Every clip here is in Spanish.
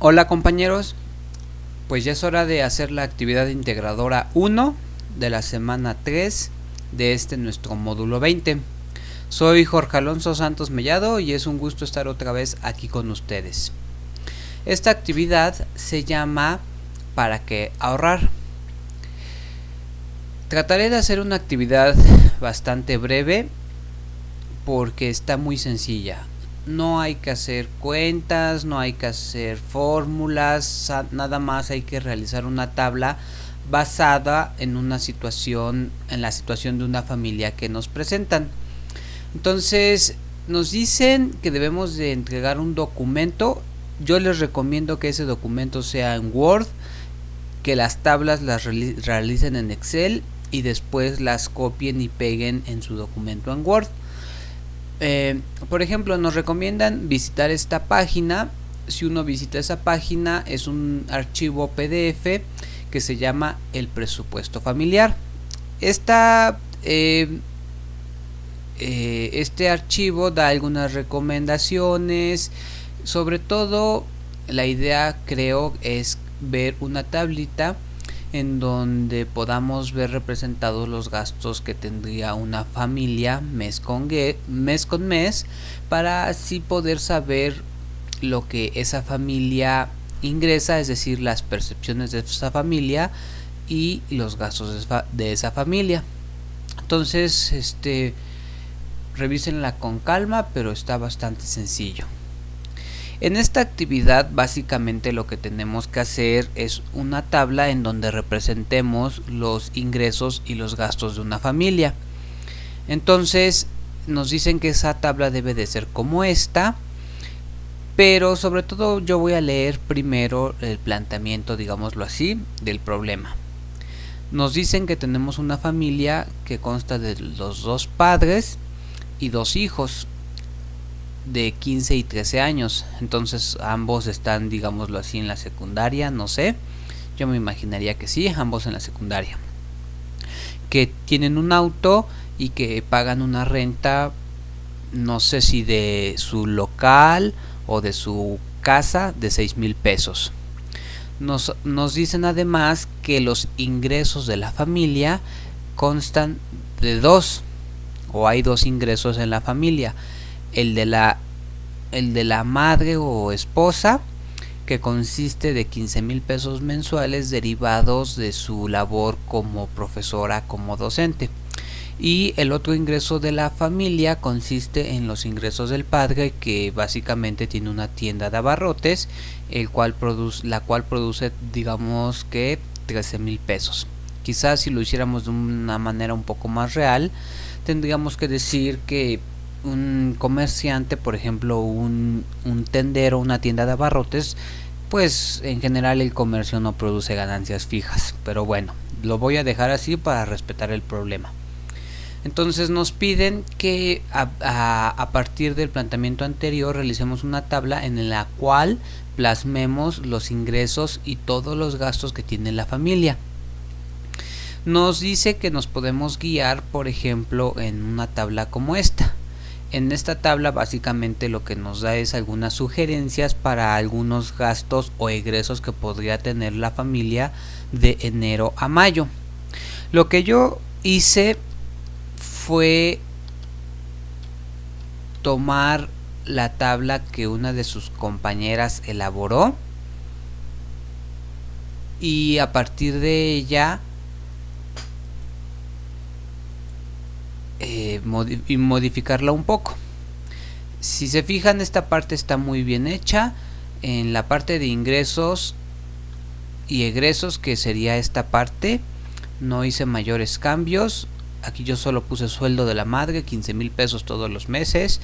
Hola compañeros, pues ya es hora de hacer la actividad integradora 1 de la semana 3 de nuestro módulo 20. Soy Jorge Alonso Santos Mellado y es un gusto estar otra vez aquí con ustedes. Esta actividad se llama ¿para qué ahorrar? Trataré de hacer una actividad bastante breve porque está muy sencilla. No hay que hacer cuentas, no hay que hacer fórmulas, nada más hay que realizar una tabla basada en una situación, en la situación de una familia que nos presentan. Entonces, nos dicen que debemos de entregar un documento. Yo les recomiendo que ese documento sea en Word, que las tablas las realicen en Excel y después las copien y peguen en su documento en Word. Por ejemplo, nos recomiendan visitar esta página. Si uno visita esa página, es un archivo PDF que se llama el presupuesto familiar. Este archivo da algunas recomendaciones. Sobre todo, la idea, creo, es ver una tablita en donde podamos ver representados los gastos que tendría una familia mes con mes, para así poder saber lo que esa familia ingresa, es decir, las percepciones de esa familia y los gastos de esa familia. Entonces, revísenla con calma, pero está bastante sencillo. En esta actividad básicamente lo que tenemos que hacer es una tabla en donde representemos los ingresos y los gastos de una familia. Entonces nos dicen que esa tabla debe de ser como esta, pero sobre todo yo voy a leer primero el planteamiento, digámoslo así, del problema. Nos dicen que tenemos una familia que consta de los dos padres y dos hijos de 15 y 13 años. Entonces ambos están, digámoslo así, en la secundaria, no sé. Yo me imaginaría que sí, ambos en la secundaria. Que tienen un auto y que pagan una renta, no sé si de su local o de su casa, de 6,000 pesos. Nos dicen además que los ingresos de la familia constan de dos, o hay dos ingresos en la familia. El de la madre o esposa, que consiste de 15,000 pesos mensuales derivados de su labor como profesora, como docente. Y el otro ingreso de la familia consiste en los ingresos del padre, que básicamente tiene una tienda de abarrotes, la cual produce, digamos que 13,000 pesos. Quizás si lo hiciéramos de una manera un poco más real, tendríamos que decir que un comerciante, por ejemplo un tendero, una tienda de abarrotes, pues en general el comercio no produce ganancias fijas, pero bueno, lo voy a dejar así para respetar el problema. Entonces nos piden que a partir del planteamiento anterior realicemos una tabla en la cual plasmemos los ingresos y todos los gastos que tiene la familia. Nos dice que nos podemos guiar, por ejemplo, en una tabla como esta. En esta tabla básicamente lo que nos da es algunas sugerencias para algunos gastos o egresos que podría tener la familia de enero a mayo. Lo que yo hice fue tomar la tabla que una de sus compañeras elaboró y a partir de ella y modificarla un poco. Si se fijan, esta parte está muy bien hecha. En la parte de ingresos y egresos, que sería esta parte, no hice mayores cambios. Aquí yo solo puse sueldo de la madre, 15,000 pesos todos los meses.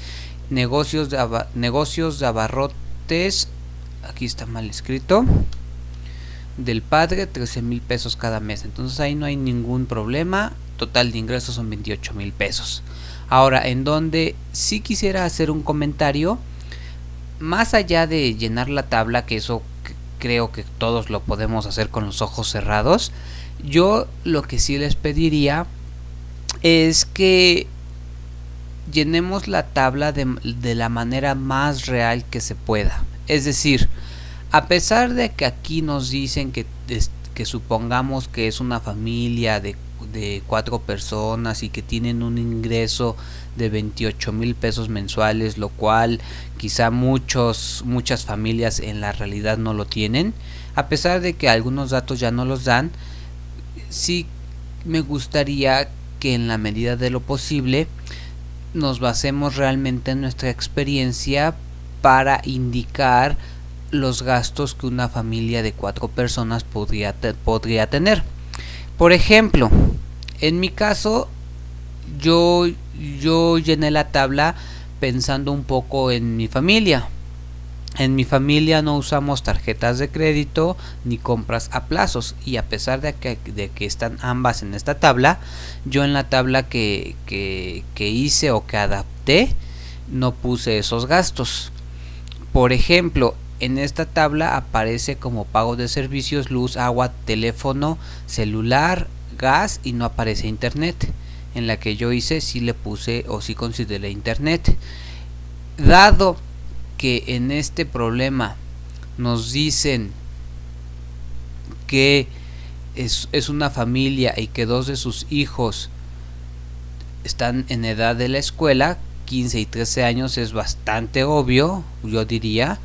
Negocios de abarrotes, aquí está mal escrito, del padre, 13,000 pesos cada mes. Entonces ahí no hay ningún problema. Total de ingresos son 28,000 pesos. Ahora, en donde sí quisiera hacer un comentario, más allá de llenar la tabla, que eso creo que todos lo podemos hacer con los ojos cerrados, yo lo que sí les pediría es que llenemos la tabla de la manera más real que se pueda. Es decir, A pesar de que aquí nos dicen que supongamos que es una familia de 4 personas y que tienen un ingreso de 28,000 pesos mensuales, lo cual quizá muchas familias en la realidad no lo tienen. A pesar de que algunos datos ya no los dan, sí me gustaría que en la medida de lo posible nos basemos realmente en nuestra experiencia para indicar los gastos que una familia de 4 personas podría tener. Por ejemplo, en mi caso, yo llené la tabla pensando un poco en mi familia. En mi familia no usamos tarjetas de crédito ni compras a plazos, y a pesar de que están ambas en esta tabla, yo en la tabla que hice o que adapté no puse esos gastos. Por ejemplo, en esta tabla aparece como pago de servicios: luz, agua, teléfono, celular, gas, y no aparece internet. En la que yo hice sí le puse o sí consideré internet. Dado que en este problema nos dicen que es una familia y que 2 de sus hijos están en edad de la escuela, 15 y 13 años, es bastante obvio, yo diría,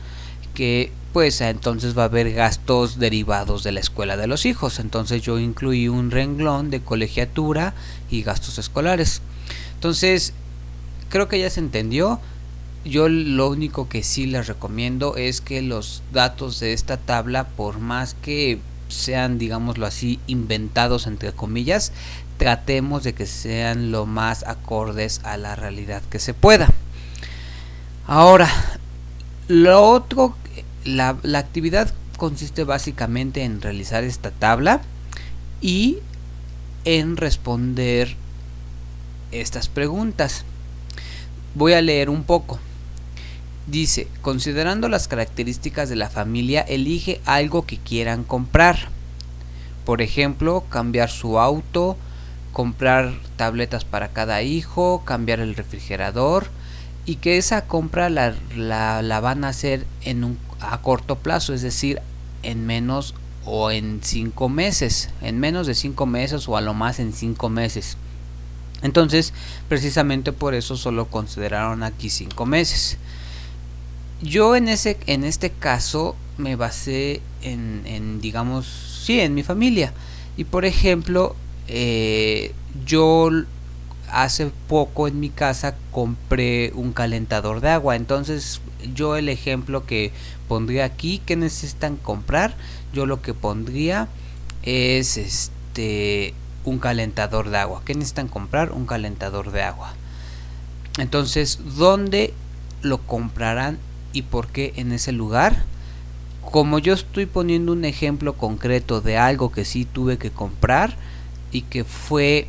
que pues entonces va a haber gastos derivados de la escuela de los hijos. Entonces yo incluí un renglón de colegiatura y gastos escolares. Entonces creo que ya se entendió. Yo lo único que sí les recomiendo es que los datos de esta tabla, por más que sean, digámoslo así, inventados entre comillas, tratemos de que sean lo más acordes a la realidad que se pueda. Ahora, lo otro, la actividad consiste básicamente en realizar esta tabla y en responder estas preguntas. Voy a leer un poco. Dice: considerando las características de la familia, elige algo que quieran comprar. Por ejemplo, cambiar su auto, comprar tabletas para cada hijo, cambiar el refrigerador, y que esa compra la van a hacer a corto plazo, es decir, en menos o en 5 meses, en menos de 5 meses o a lo más en 5 meses. Entonces, precisamente por eso solo consideraron aquí 5 meses. Yo en este caso me basé en digamos, sí, en mi familia. Y por ejemplo, yo hace poco en mi casa compré un calentador de agua. Entonces yo el ejemplo que pondría aquí, que necesitan comprar, yo lo que pondría es un calentador de agua. ¿Qué necesitan comprar? Un calentador de agua. Entonces, ¿dónde lo comprarán y por qué en ese lugar? Como yo estoy poniendo un ejemplo concreto de algo que sí tuve que comprar y que fue,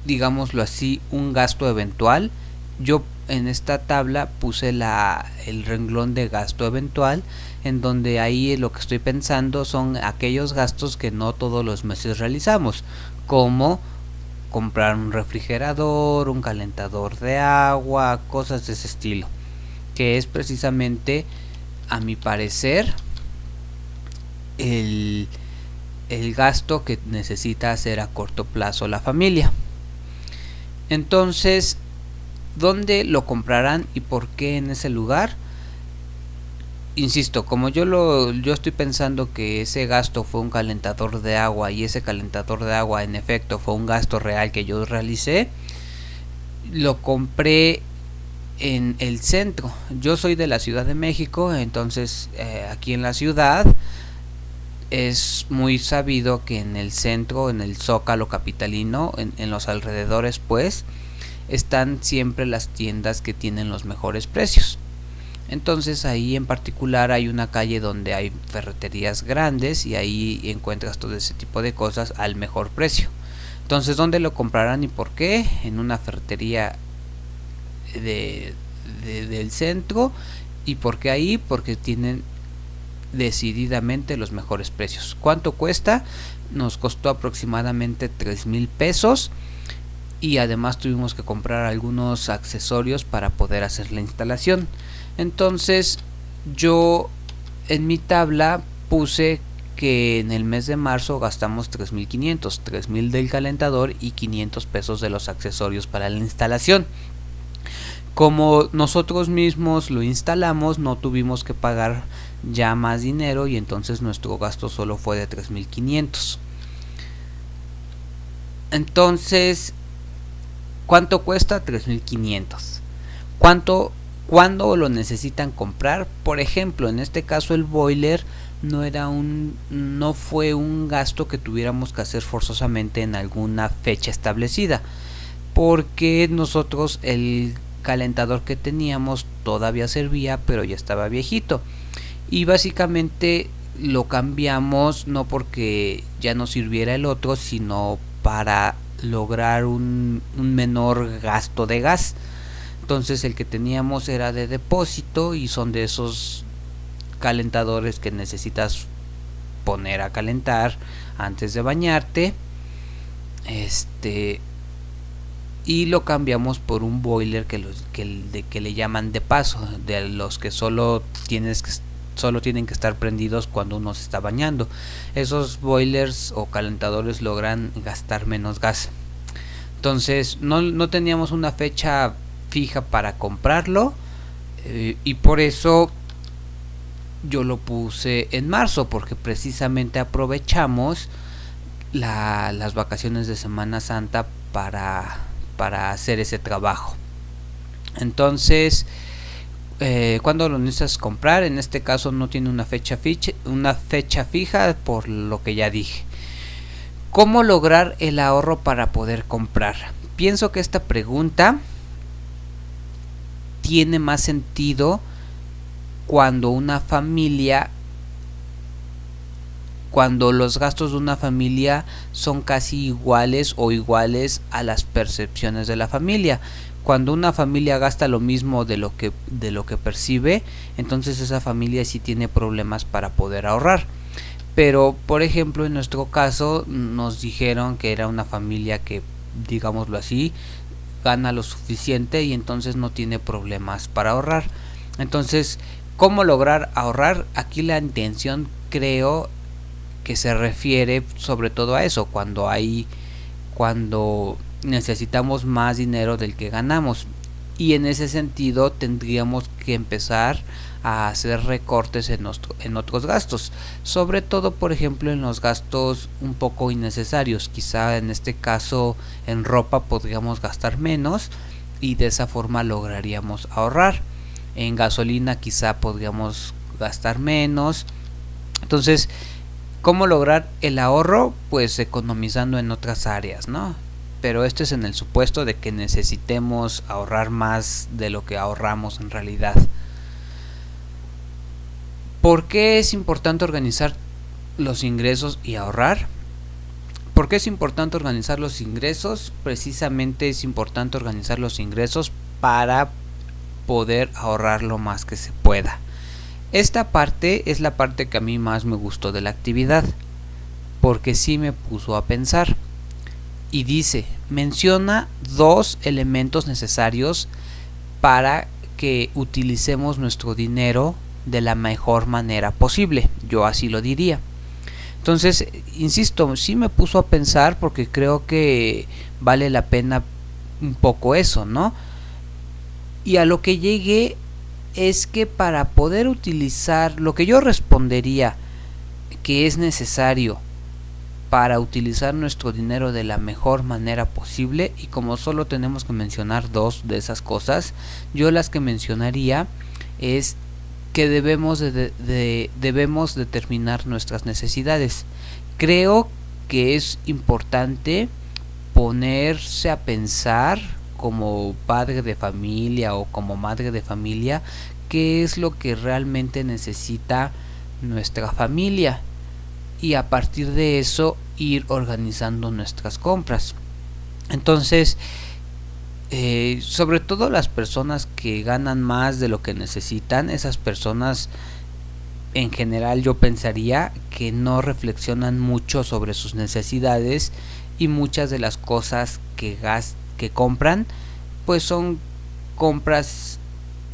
digámoslo así, un gasto eventual, yo en esta tabla puse el renglón de gasto eventual, en donde ahí lo que estoy pensando son aquellos gastos que no todos los meses realizamos, como comprar un refrigerador, un calentador de agua, cosas de ese estilo, que es precisamente, a mi parecer, el gasto que necesita hacer a corto plazo la familia. Entonces, ¿dónde lo comprarán y por qué en ese lugar? Insisto, como yo estoy pensando que ese gasto fue un calentador de agua, y ese calentador de agua en efecto fue un gasto real que yo realicé, lo compré en el centro. Yo soy de la Ciudad de México, entonces aquí en la ciudad es muy sabido que en el centro, en el Zócalo capitalino, en los alrededores pues, están siempre las tiendas que tienen los mejores precios. Entonces ahí en particular hay una calle donde hay ferreterías grandes y ahí encuentras todo ese tipo de cosas al mejor precio. Entonces, ¿dónde lo comprarán y por qué? En una ferretería del centro. ¿Y por qué ahí? Porque tienen decididamente los mejores precios. ¿Cuánto cuesta? Nos costó aproximadamente 3,000 pesos. Y además tuvimos que comprar algunos accesorios para poder hacer la instalación. Entonces yo en mi tabla puse que en el mes de marzo gastamos 3,500, 3,000 del calentador y 500 pesos de los accesorios para la instalación. Como nosotros mismos lo instalamos, no tuvimos que pagar ya más dinero y entonces nuestro gasto solo fue de 3,500. Entonces, ¿cuánto cuesta? 3,500. ¿Cuándo lo necesitan comprar? Por ejemplo, en este caso el boiler no fue un gasto que tuviéramos que hacer forzosamente en alguna fecha establecida, porque nosotros el calentador que teníamos todavía servía, pero ya estaba viejito, y básicamente lo cambiamos no porque ya no sirviera el otro, sino para lograr un menor gasto de gas. Entonces el que teníamos era de depósito y son de esos calentadores que necesitas poner a calentar antes de bañarte. Y lo cambiamos por un boiler que le llaman de paso, de los que solo tienen que estar prendidos cuando uno se está bañando. Esos boilers o calentadores logran gastar menos gas. Entonces no teníamos una fecha fija para comprarlo, y por eso yo lo puse en marzo, porque precisamente aprovechamos las vacaciones de Semana Santa para hacer ese trabajo. Entonces, ¿cuándo lo necesitas comprar? En este caso no tiene una fecha fija, por lo que ya dije. ¿Cómo lograr el ahorro para poder comprar? Pienso que esta pregunta tiene más sentido cuando los gastos de una familia son casi iguales o iguales a las percepciones de la familia. Cuando una familia gasta lo mismo de lo que percibe, entonces esa familia sí tiene problemas para poder ahorrar. Pero por ejemplo, en nuestro caso nos dijeron que era una familia que, digámoslo así, gana lo suficiente y entonces no tiene problemas para ahorrar. Entonces, ¿cómo lograr ahorrar? Aquí la intención, creo que se refiere sobre todo a eso, cuando necesitamos más dinero del que ganamos, y en ese sentido tendríamos que empezar a hacer recortes en otros gastos, sobre todo por ejemplo en los gastos un poco innecesarios. Quizá en este caso en ropa podríamos gastar menos y de esa forma lograríamos ahorrar. En gasolina quizá podríamos gastar menos. Entonces, ¿cómo lograr el ahorro? Pues economizando en otras áreas, ¿no? Pero esto es en el supuesto de que necesitemos ahorrar más de lo que ahorramos en realidad. ¿Por qué es importante organizar los ingresos y ahorrar? ¿Por qué es importante organizar los ingresos? Precisamente es importante organizar los ingresos para poder ahorrar lo más que se pueda. Esta parte es la parte que a mí más me gustó de la actividad, porque sí me puso a pensar. Y dice, menciona 2 elementos necesarios para que utilicemos nuestro dinero de la mejor manera posible. Yo así lo diría. Entonces, insisto, sí me puso a pensar, porque creo que vale la pena un poco eso, ¿no? Y a lo que llegué es que para poder utilizar lo que yo respondería que es necesario para utilizar nuestro dinero de la mejor manera posible, y como solo tenemos que mencionar 2 de esas cosas, yo las que mencionaría es que debemos determinar nuestras necesidades. Creo que es importante ponerse a pensar como padre de familia o como madre de familia qué es lo que realmente necesita nuestra familia, y a partir de eso ir organizando nuestras compras. Entonces, sobre todo las personas que ganan más de lo que necesitan, esas personas en general yo pensaría que no reflexionan mucho sobre sus necesidades, y muchas de las cosas que compran pues son compras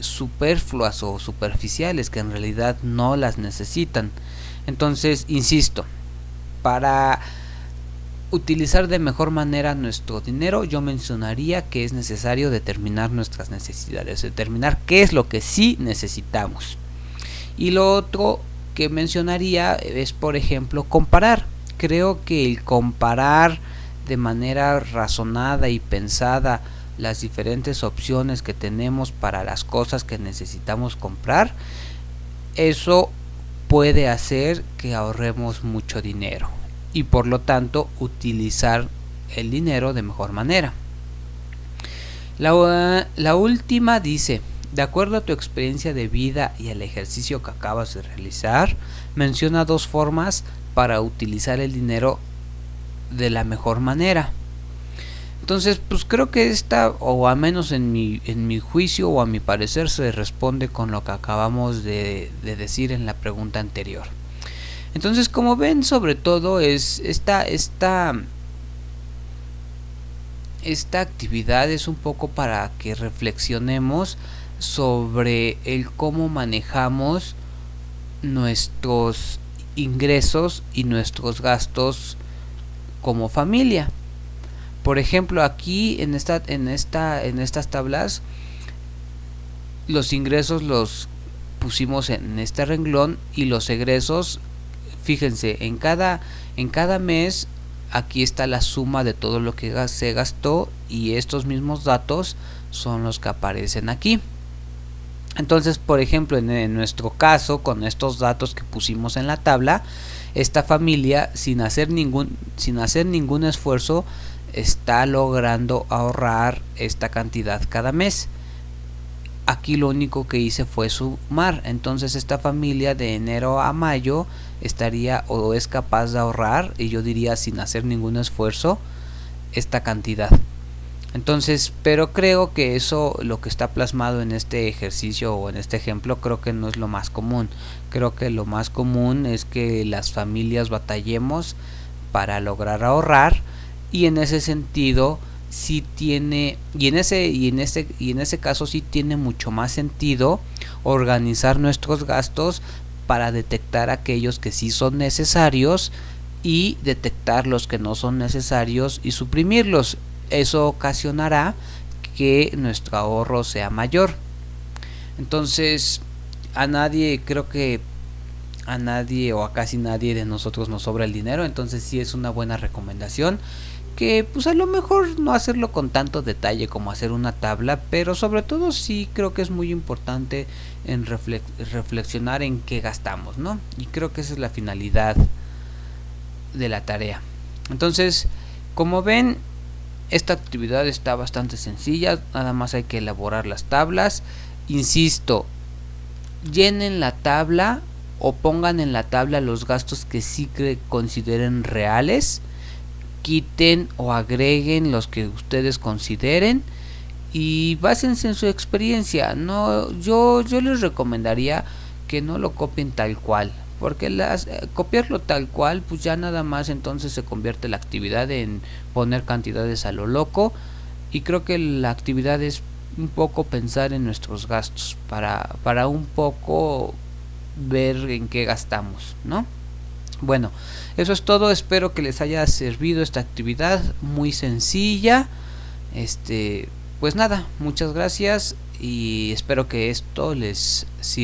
superfluas o superficiales que en realidad no las necesitan. Entonces, insisto, para utilizar de mejor manera nuestro dinero, yo mencionaría que es necesario determinar nuestras necesidades, determinar qué es lo que sí necesitamos. Y lo otro que mencionaría es, por ejemplo, comparar. Creo que el comparar de manera razonada y pensada las diferentes opciones que tenemos para las cosas que necesitamos comprar, eso puede hacer que ahorremos mucho dinero y por lo tanto utilizar el dinero de mejor manera. La última dice: de acuerdo a tu experiencia de vida y al ejercicio que acabas de realizar, menciona 2 formas para utilizar el dinero de la mejor manera. Entonces, pues creo que esta, o al menos en mi juicio o a mi parecer, se responde con lo que acabamos de decir en la pregunta anterior. Entonces, como ven, sobre todo es esta actividad es un poco para que reflexionemos sobre el cómo manejamos nuestros ingresos y nuestros gastos como familia. Por ejemplo, aquí en estas tablas los ingresos los pusimos en este renglón y los egresos, fíjense, en cada mes aquí está la suma de todo lo que se gastó y estos mismos datos son los que aparecen aquí. Entonces, por ejemplo, en nuestro caso, con estos datos que pusimos en la tabla, esta familia sin hacer ningún esfuerzo está logrando ahorrar esta cantidad cada mes. Aquí lo único que hice fue sumar. Entonces esta familia de enero a mayo estaría o es capaz de ahorrar, y yo diría sin hacer ningún esfuerzo, esta cantidad. Entonces, pero creo que eso, lo que está plasmado en este ejercicio o en este ejemplo, creo que no es lo más común. Creo que lo más común es que las familias batallemos para lograr ahorrar, y en ese sentido sí tiene, y en ese caso sí tiene mucho más sentido organizar nuestros gastos para detectar aquellos que sí son necesarios y detectar los que no son necesarios y suprimirlos. Eso ocasionará que nuestro ahorro sea mayor. Entonces, creo que a nadie o a casi nadie de nosotros nos sobra el dinero, entonces sí es una buena recomendación que pues a lo mejor no hacerlo con tanto detalle como hacer una tabla, pero sobre todo sí creo que es muy importante en reflexionar en qué gastamos, ¿no? Y creo que esa es la finalidad de la tarea. Entonces, como ven, esta actividad está bastante sencilla, nada más hay que elaborar las tablas. Insisto, llenen la tabla o pongan en la tabla los gastos que sí consideren reales, quiten o agreguen los que ustedes consideren y básense en su experiencia. Yo les recomendaría que no lo copien tal cual, porque copiarlo tal cual, pues ya nada más entonces se convierte la actividad en poner cantidades a lo loco, y creo que la actividad es un poco pensar en nuestros gastos para un poco ver en qué gastamos, ¿no? Bueno, eso es todo, espero que les haya servido esta actividad muy sencilla. Pues nada, muchas gracias y espero que esto les sirva.